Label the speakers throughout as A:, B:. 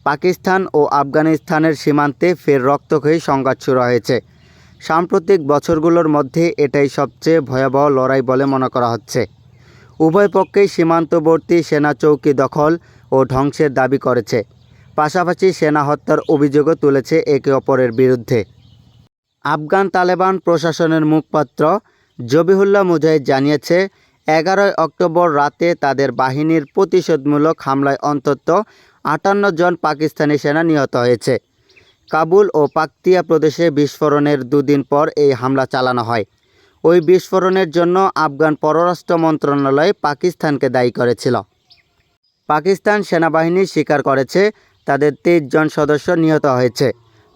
A: পাকিস্তান ও আফগানিস্তানের সীমান্তে ফের রক্তক্ষয়ী সংঘাত শুরু হয়েছে। সাম্প্রতিক বছরগুলোর মধ্যে এটাই সবচেয়ে ভয়াবহ লড়াই বলে মনে করা হচ্ছে। উভয় পক্ষেই সীমান্তবর্তী সেনা চৌকি দখল ও ধ্বংসের দাবি করেছে, পাশাপাশি সেনা হত্যার অভিযোগও তুলেছে একে অপরের বিরুদ্ধে। আফগান তালেবান প্রশাসনের মুখপাত্র জবিহুল্লাহ মুজাহিদ জানিয়েছে, 11 অক্টোবর রাতে তাদের বাহিনীর প্রতিশোধমূলক হামলায় অন্তত 58 জন পাকিস্তানি সেনা নিহত হয়েছে। কাবুল ও পাকতিয়া প্রদেশে বিস্ফোরণের দুদিন পর এই হামলা চালানো হয়। ওই বিস্ফোরণের জন্য আফগান পররাষ্ট্র মন্ত্রণালয় পাকিস্তানকে দায়ী করেছিল। পাকিস্তান সেনাবাহিনী স্বীকার করেছে তাদের 23 জন সদস্য নিহত হয়েছে,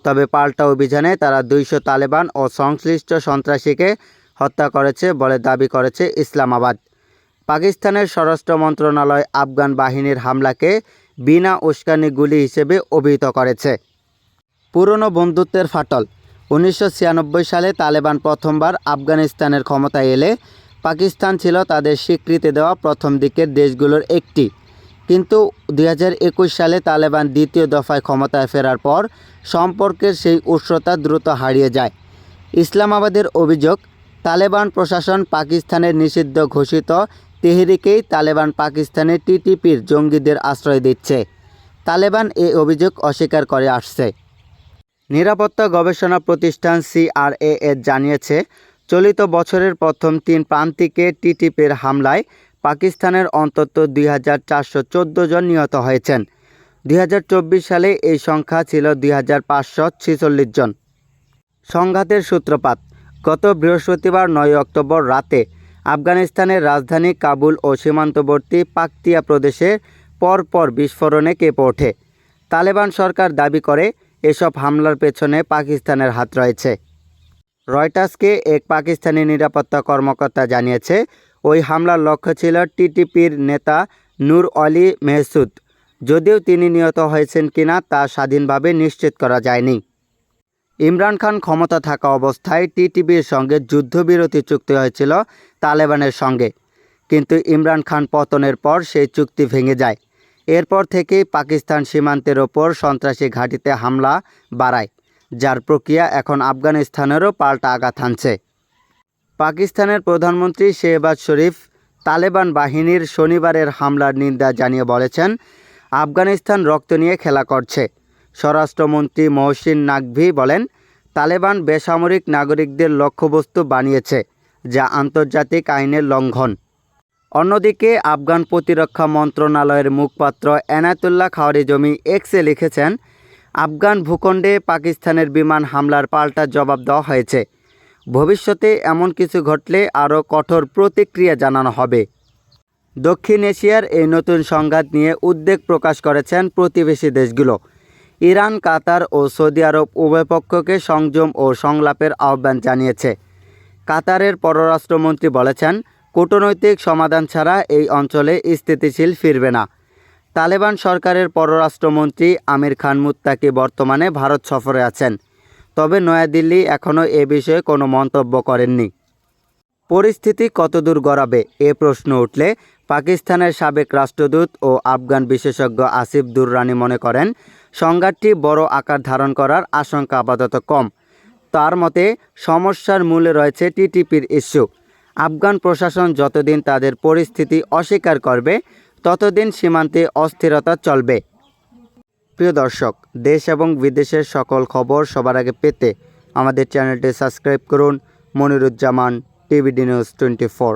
A: তবে পাল্টা অভিযানে তারা 200 তালেবান ও সংশ্লিষ্ট সন্ত্রাসীকে হত্যা করেছে বলে দাবি করেছে ইসলামাবাদ। পাকিস্তানের স্বরাষ্ট্র মন্ত্রণালয় আফগান বাহিনীর হামলাকে বিনা উস্কানি গুলি হিসেবে অভিহিত করেছে। পুরনো বন্ধুত্বের ফাটল। 1996 সালে তালেবান প্রথমবার আফগানিস্তানের ক্ষমতায় এলে পাকিস্তান ছিল তাদের স্বীকৃতি দেওয়া প্রথম দিকের দেশগুলোর একটি। কিন্তু 2021 সালে তালেবান দ্বিতীয় দফায় ক্ষমতায় ফেরার পর সম্পর্কের সেই উষ্ণতা দ্রুত হারিয়ে যায়। ইসলামাবাদের অভিযোগ, তালেবান প্রশাসন পাকিস্তানের নিষিদ্ধ ঘোষিত তেহরিকেই তালেবান পাকিস্তানে টিটিপির জঙ্গিদের আশ্রয় দিচ্ছে। তালেবান এই অভিযোগ অস্বীকার করে আসছে। নিরাপত্তা গবেষণা প্রতিষ্ঠান CRAA জানিয়েছে, চলিত বছরের প্রথম 3 প্রান্তিকে টিটিপির হামলায় পাকিস্তানের অন্তত 2414 জন নিহত হয়েছেন। 2024 সালে এই সংখ্যা ছিল 2546 জন। সংঘাতের সূত্রপাত। গত বৃহস্পতিবার 9 অক্টোবর রাতে আফগানিস্তানের রাজধানী কাবুল ও সীমান্তবর্তী পাকতিয়া প্রদেশে পরপর বিস্ফোরণে কেঁপে ওঠে। তালেবান সরকার দাবি করে এসব হামলার পেছনে পাকিস্তানের হাত রয়েছে। রয়টার্সকে এক পাকিস্তানি নিরাপত্তা কর্মকর্তা জানিয়েছে, ওই হামলার লক্ষ্য ছিল টিটিপির নেতা নূর আলী মেহসুদ। যদিও তিনি নিহত হয়েছেন কিনা তা স্বাধীনভাবে নিশ্চিত করা যায়নি। ইমরান খান ক্ষমতা থাকা অবস্থায় টিটিপির সঙ্গে যুদ্ধবিরতি চুক্তি হয়েছিল তালেবানের সঙ্গে, কিন্তু ইমরান খান পতনের পর সেই চুক্তি ভেঙে যায়। এরপর থেকেই পাকিস্তান সীমান্তের ওপর সন্ত্রাসী ঘাঁটিতে হামলা বাড়ায়, যার প্রক্রিয়া এখন আফগানিস্তানেরও পাল্টা আঘাত হানছে। পাকিস্তানের প্রধানমন্ত্রী শেহবাজ শরীফ তালেবান বাহিনীর শনিবারের হামলার নিন্দা জানিয়ে বলেছেন, আফগানিস্তান রক্ত নিয়ে খেলা করছে। স্বরাষ্ট্রমন্ত্রী মহসিন নাকভি বলেন, তালেবান বেসামরিক নাগরিকদের লক্ষ্যবস্তু বানিয়েছে, যা আন্তর্জাতিক আইনের লঙ্ঘন। অন্যদিকে আফগান প্রতিরক্ষা মন্ত্রণালয়ের মুখপাত্র এনায়েতুল্লাহ খাওয়ারিজমি এক্সে লিখেছেন, আফগান ভূখণ্ডে পাকিস্তানের বিমান হামলার পাল্টা জবাব দেওয়া হয়েছে। ভবিষ্যতে এমন কিছু ঘটলে আরও কঠোর প্রতিক্রিয়া জানানো হবে। দক্ষিণ এশিয়ার এই নতুন সংঘাত নিয়ে উদ্বেগ প্রকাশ করেছেন প্রতিবেশী দেশগুলো। ইরান, কাতার ও সৌদি আরব উভয় পক্ষকে সংযম ও সংলাপের আহ্বান জানিয়েছে। কাতারের পররাষ্ট্রমন্ত্রী বলেছেন, কূটনৈতিক সমাধান ছাড়া এই অঞ্চলে স্থিতিশীল ফিরবে না। তালেবান সরকারের পররাষ্ট্রমন্ত্রী আমির খান মুত্তাকি বর্তমানে ভারত সফরে আছেন, তবে নয়াদিল্লি এখনও এ বিষয়ে কোনো মন্তব্য করেননি। পরিস্থিতি কতদূর গড়াবে এ প্রশ্ন উঠলে পাকিস্তানের সাবেক রাষ্ট্রদূত ও আফগান বিশেষজ্ঞ আসিফ দুররানি মনে করেন, সংঘাতটি বড় আকার ধারণ করার আশঙ্কা আপাতত কম। তার মতে, সমস্যার মূলে রয়েছে টিটিপির ইস্যু। আফগান প্রশাসন যতদিন তাদের পরিস্থিতি অস্বীকার করবে, ততদিন সীমান্তে অস্থিরতা চলবে। প্রিয় দর্শক, দেশ এবং বিদেশের সকল খবর সবার আগে পেতে আমাদের চ্যানেলটি সাবস্ক্রাইব করুন। Moniruzzaman, TVD news 24।